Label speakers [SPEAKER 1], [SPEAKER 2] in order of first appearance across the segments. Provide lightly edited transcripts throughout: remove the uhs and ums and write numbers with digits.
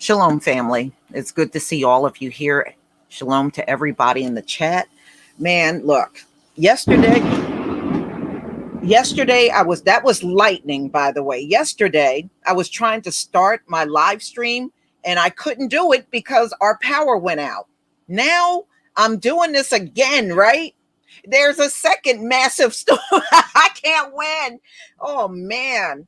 [SPEAKER 1] Shalom, family. It's good to see all of you here. Shalom to everybody in the chat. Man, look, yesterday that was lightning, by the way. Yesterday, I was trying to start my live stream and I couldn't do it because our power went out. Now I'm doing this again, right? There's a second massive storm. I can't win. Oh man.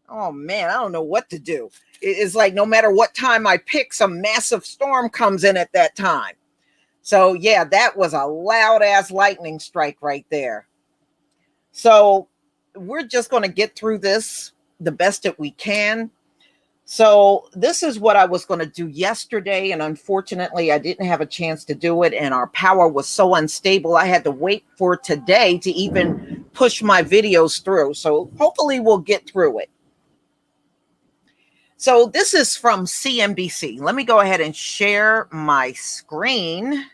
[SPEAKER 1] I don't know what to do. It's like no matter what time I pick, some massive storm comes in at that time. So yeah, that was a loud ass lightning strike right there. So we're just going to get through this the best that we can. So this is what I was going to do yesterday, and unfortunately I didn't have a chance to do it, and our power was so unstable I had to wait for today to even push my videos through. So hopefully we'll get through it. So this is from CNBC. Let me go ahead and share my screen.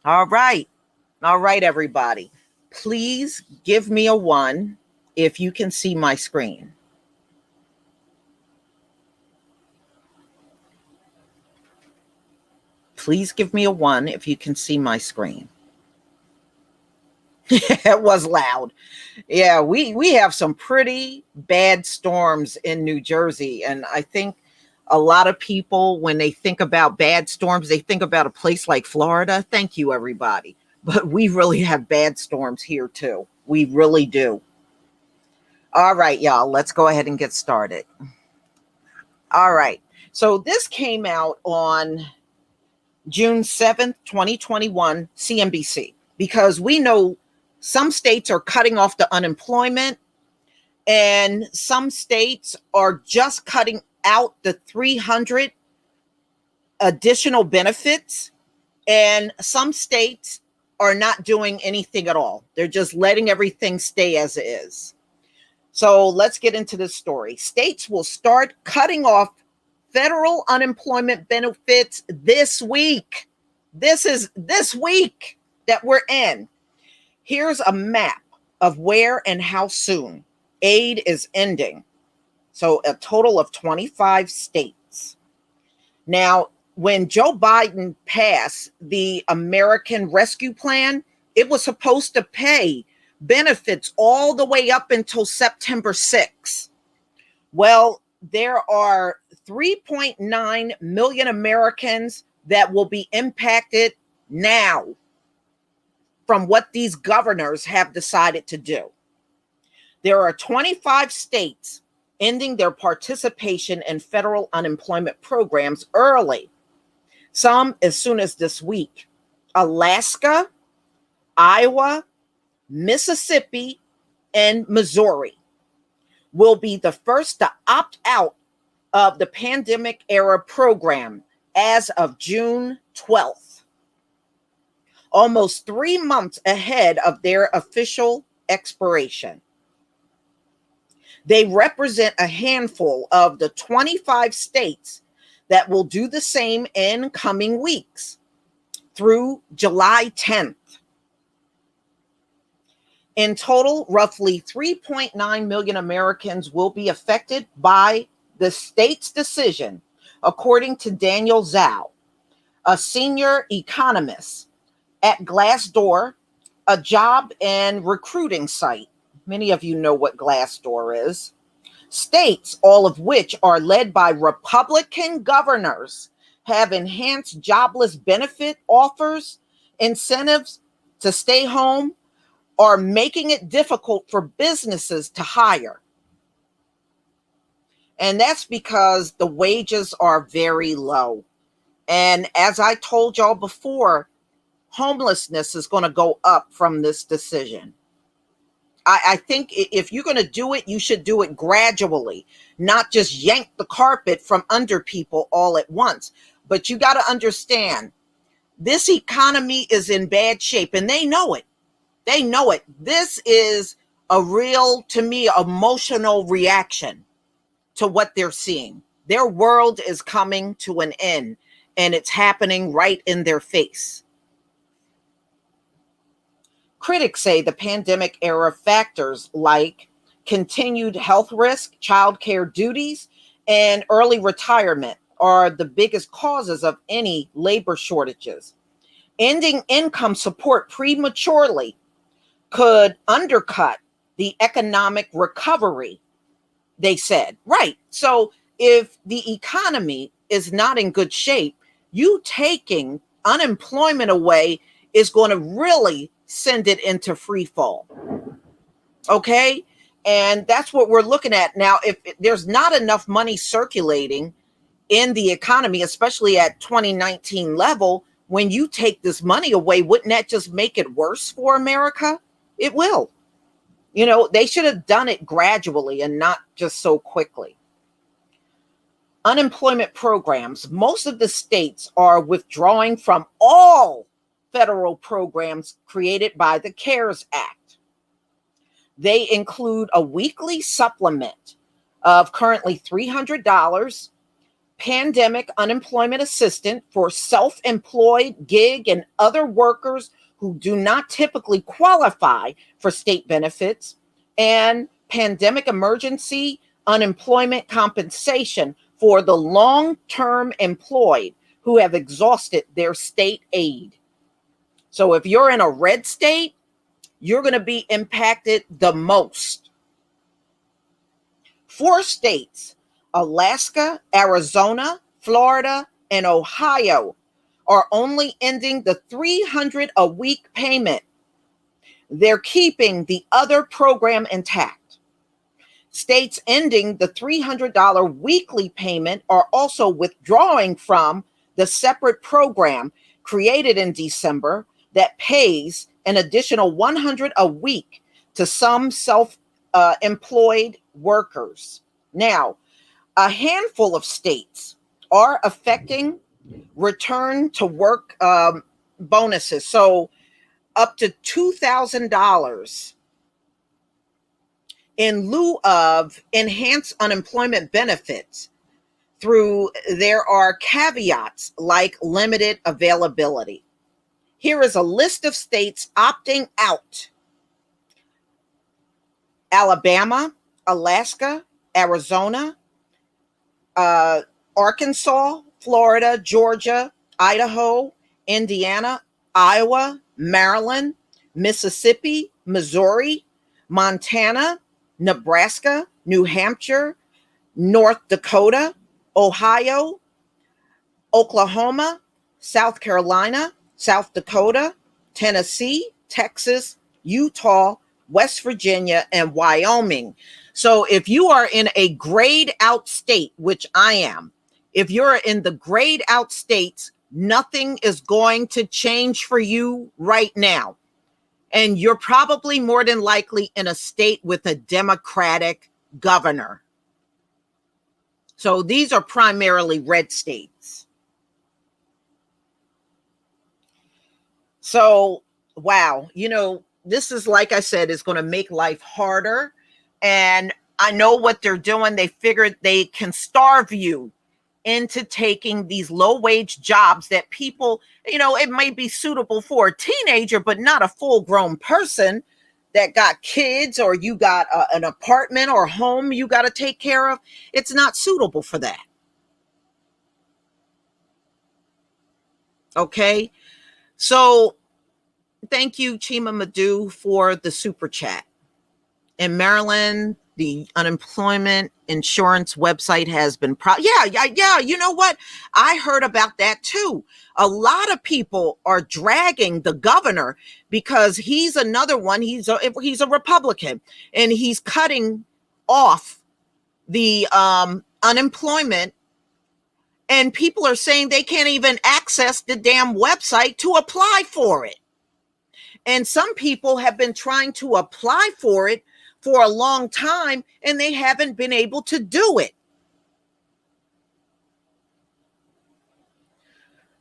[SPEAKER 1] All right, everybody. Please give me a 1 if you can see my screen. Please give me a 1 if you can see my screen. It was loud. Yeah, we have some pretty bad storms in New Jersey. And I think a lot of people, when they think about bad storms, they think about a place like Florida. Thank you, everybody. But we really have bad storms here, too. We really do. All right, y'all, let's go ahead and get started. All right. So this came out on June 7th, 2021, CNBC, because we know some states are cutting off the unemployment and some states are just cutting out the 300 additional benefits, and some states are not doing anything at all. They're just letting everything stay as it is. So let's get into this story. States will start cutting off federal unemployment benefits this week. This is this week that we're in. Here's a map of where and how soon aid is ending. So a total of 25 states. Now, when Joe Biden passed the American Rescue Plan, it was supposed to pay benefits all the way up until September 6th. Well, there are 3.9 million Americans that will be impacted now from what these governors have decided to do. There are 25 states ending their participation in federal unemployment programs early, some as soon as this week. Alaska, Iowa, Mississippi, and Missouri will be the first to opt out of the pandemic era program as of June 12th. Almost 3 months ahead of their official expiration. They represent a handful of the 25 states that will do the same in coming weeks through July 10th. In total, roughly 3.9 million Americans will be affected by the state's decision, according to Daniel Zhao, a senior economist at Glassdoor, a job and recruiting site. Many of you know what Glassdoor is. States, all of which are led by Republican governors, have enhanced jobless benefit offers, incentives to stay home, or making it difficult for businesses to hire. And that's because the wages are very low. And as I told y'all before, homelessness is going to go up from this decision. I think if you're going to do it, you should do it gradually, not just yank the carpet from under people all at once. But you got to understand, this economy is in bad shape, and they know it. They know it. This is a real, to me, emotional reaction to what they're seeing. Their world is coming to an end, and it's happening right in their face. Critics say the pandemic era factors like continued health risk, childcare duties, and early retirement are the biggest causes of any labor shortages. Ending income support prematurely could undercut the economic recovery, they said. Right. So if the economy is not in good shape, you taking unemployment away is going to really send it into free fall. Okay. And that's what we're looking at now. If there's not enough money circulating in the economy, especially at 2019 level, when you take this money away, wouldn't that just make it worse for America? It will. You know, they should have done it gradually and not just so quickly. Unemployment programs. Most of the states are withdrawing from all federal programs created by the CARES Act. They include a weekly supplement of currently $300, pandemic unemployment assistance for self-employed, gig, and other workers who do not typically qualify for state benefits, and pandemic emergency unemployment compensation for the long-term employed who have exhausted their state aid. So if you're in a red state, you're going to be impacted the most. 4 states, Alaska, Arizona, Florida, and Ohio, are only ending the $300 a week payment. They're keeping the other program intact. States ending the $300 weekly payment are also withdrawing from the separate program created in December that pays an additional $100 a week to some self-employed workers. Now, a handful of states are affecting return to work bonuses. So up to $2,000 in lieu of enhanced unemployment benefits. There are caveats like limited availability. Here is a list of states opting out: Alabama, Alaska, Arizona, Arkansas, Florida, Georgia, Idaho, Indiana, Iowa, Maryland, Mississippi, Missouri, Montana, Nebraska, New Hampshire, North Dakota, Ohio, Oklahoma, South Carolina, South Dakota, Tennessee, Texas, Utah, West Virginia, and Wyoming. So if you are in a grayed out state, which I am, if you're in the grayed out states, nothing is going to change for you right now. And you're probably more than likely in a state with a Democratic governor. So these are primarily red states. So, wow, you know, this is, like I said, is going to make life harder. And I know what they're doing. They figured they can starve you into taking these low-wage jobs that people, you know, it may be suitable for a teenager, but not a full-grown person that got kids, or you got an apartment or home you got to take care of. It's not suitable for that. Okay. So thank you, Chima Madu, for the super chat. In Maryland, the unemployment insurance website has been yeah. You know what? I heard about that too. A lot of people are dragging the governor because he's another one. He's a Republican, and he's cutting off the unemployment. And people are saying they can't even access the damn website to apply for it. And some people have been trying to apply for it for a long time, and they haven't been able to do it.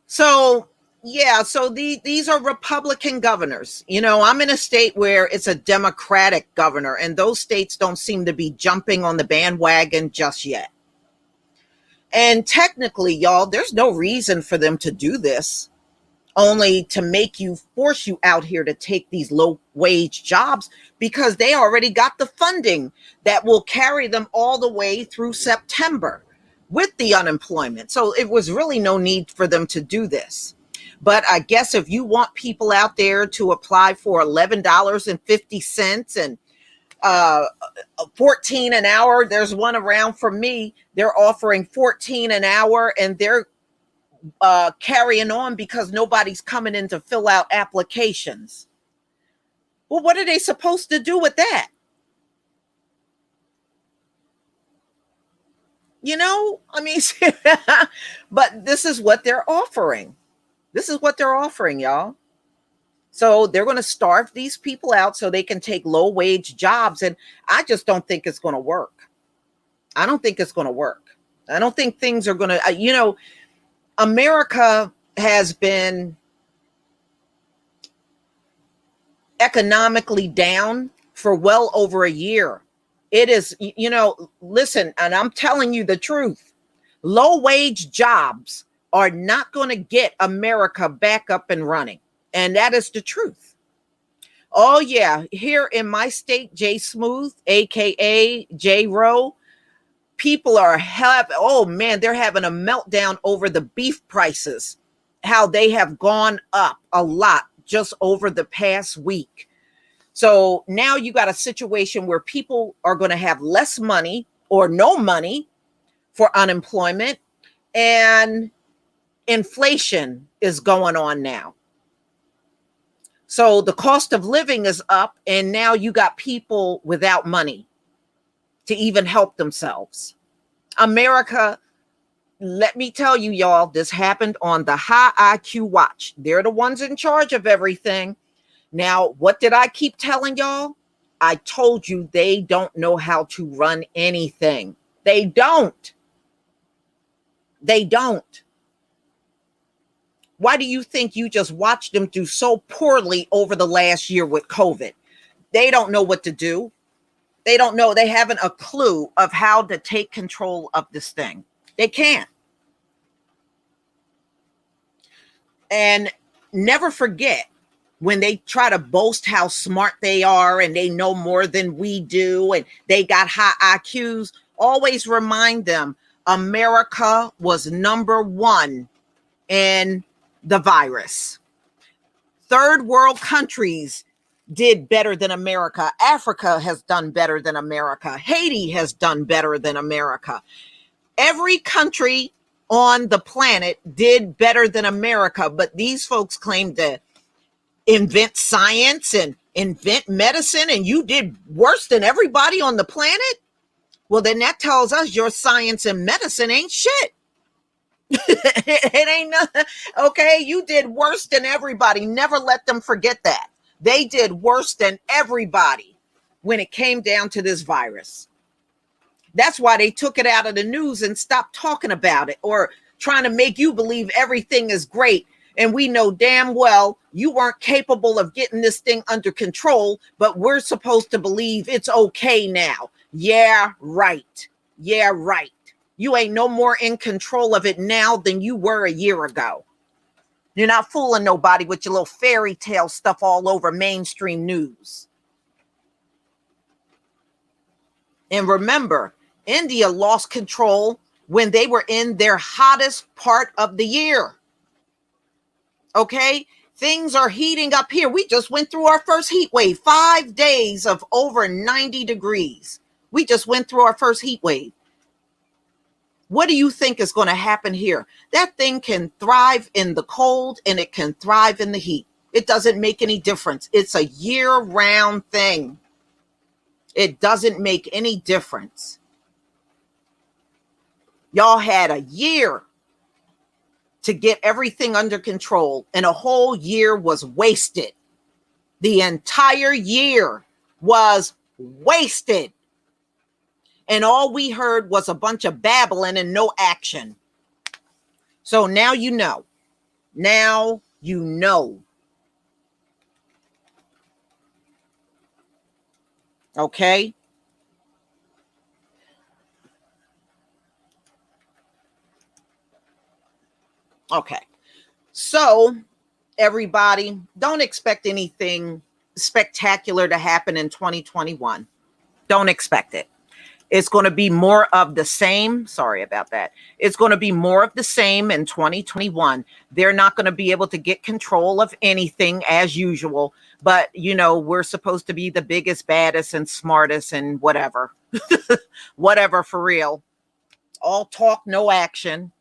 [SPEAKER 1] So, yeah, so these are Republican governors. You know, I'm in a state where it's a Democratic governor, and those states don't seem to be jumping on the bandwagon just yet. And technically, y'all, there's no reason for them to do this. only to make you force you out here to take these low wage jobs because they already got the funding that will carry them all the way through September with the unemployment. So it was really no need for them to do this. But I guess if you want people out there to apply for $11.50 and 14 an hour, there's one around for me. They're offering 14 an hour and they're carrying on because nobody's coming in to fill out applications. Well, what are they supposed to do with that? You know, I mean, but this is what they're offering. This is what they're offering, y'all. So they're going to starve these people out so they can take low wage jobs. And I just don't think it's going to work. I don't think it's going to work. I don't think things are going to, America has been economically down for well over a year. It is, listen, and I'm telling you the truth. Low wage jobs are not going to get America back up and running. And that is the truth. Oh, yeah. Here in my state, J Smooth, AKA J Rowe, people are they're having a meltdown over the beef prices, how they have gone up a lot just over the past week. So now you got a situation where people are going to have less money or no money for unemployment, and inflation is going on now. So the cost of living is up, and now you got people without money to even help themselves. America, let me tell you, y'all, this happened on the High IQ Watch. They're the ones in charge of everything. Now, what did I keep telling y'all? I told you they don't know how to run anything. They don't. They don't. Why do you think you just watched them do so poorly over the last year with COVID? They don't know what to do. They don't know. They haven't a clue of how to take control of this thing. They can't. And never forget, when they try to boast how smart they are and they know more than we do and they got high IQs, always remind them America was number one in the virus. Third world countries did better than America. Africa has done better than America. Haiti has done better than America. Every country on the planet did better than America, but these folks claim to invent science and invent medicine, and you did worse than everybody on the planet. Well, then that tells us your science and medicine ain't shit. It ain't nothing. Okay, you did worse than everybody. Never let them forget that. They did worse than everybody when it came down to this virus. That's why they took it out of the news and stopped talking about it, or trying to make you believe everything is great. And we know damn well you weren't capable of getting this thing under control, but we're supposed to believe it's okay now. Yeah, right. Yeah, right. You ain't no more in control of it now than you were a year ago. You're not fooling nobody with your little fairy tale stuff all over mainstream news. And remember, India lost control when they were in their hottest part of the year. Okay, things are heating up here. We just went through our first heat wave, 5 days of over 90 degrees. We just went through our first heat wave. What do you think is going to happen here? That thing can thrive in the cold and it can thrive in the heat. It doesn't make any difference. It's a year-round thing. It doesn't make any difference. Y'all had a year to get everything under control, and a whole year was wasted. The entire year was wasted. And all we heard was a bunch of babbling and no action. So now you know. Now you know. Okay? Okay. So everybody, don't expect anything spectacular to happen in 2021. Don't expect it. It's going to be more of the same. Sorry about that. It's going to be more of the same in 2021. They're not going to be able to get control of anything as usual. But, we're supposed to be the biggest, baddest, and smartest and whatever. Whatever, for real. All talk, no action.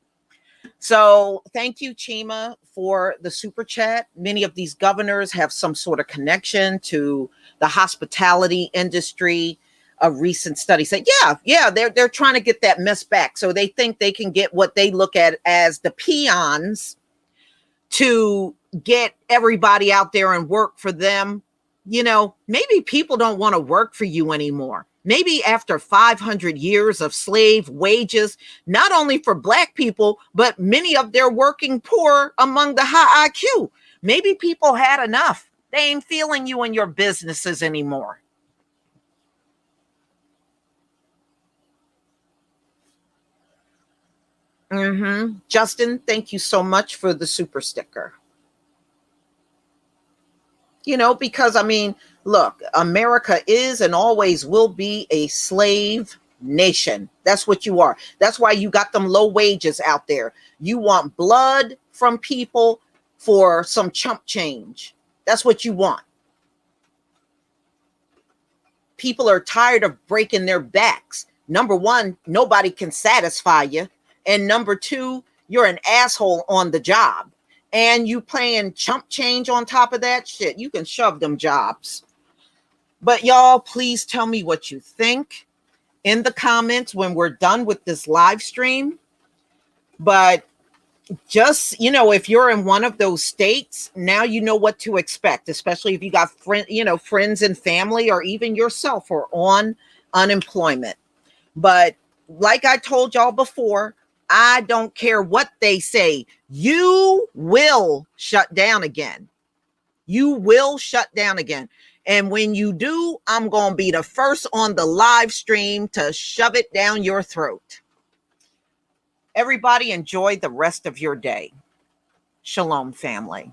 [SPEAKER 1] So thank you, Chima, for the super chat. Many of these governors have some sort of connection to the hospitality industry. A recent study said, they're trying to get that mess back. So they think they can get what they look at as the peons to get everybody out there and work for them. Maybe people don't want to work for you anymore. Maybe after 500 years of slave wages, not only for Black people, but many of their working poor among the high IQ. Maybe people had enough. They ain't feeling you and your businesses anymore. Justin, thank you so much for the super sticker. Because look, America is and always will be a slave nation. That's what you are. That's why you got them low wages out there. You want blood from people for some chump change. That's what you want. People are tired of breaking their backs. Number one, nobody can satisfy you. And number two, you're an asshole on the job. And you playing chump change on top of that shit. You can shove them jobs. But y'all, please tell me what you think in the comments when we're done with this live stream. But just, if you're in one of those states, now you know what to expect, especially if you got friends and family, or even yourself are on unemployment. But like I told y'all before, I don't care what they say. You will shut down again. You will shut down again. And when you do, I'm going to be the first on the live stream to shove it down your throat. Everybody enjoy the rest of your day. Shalom, family.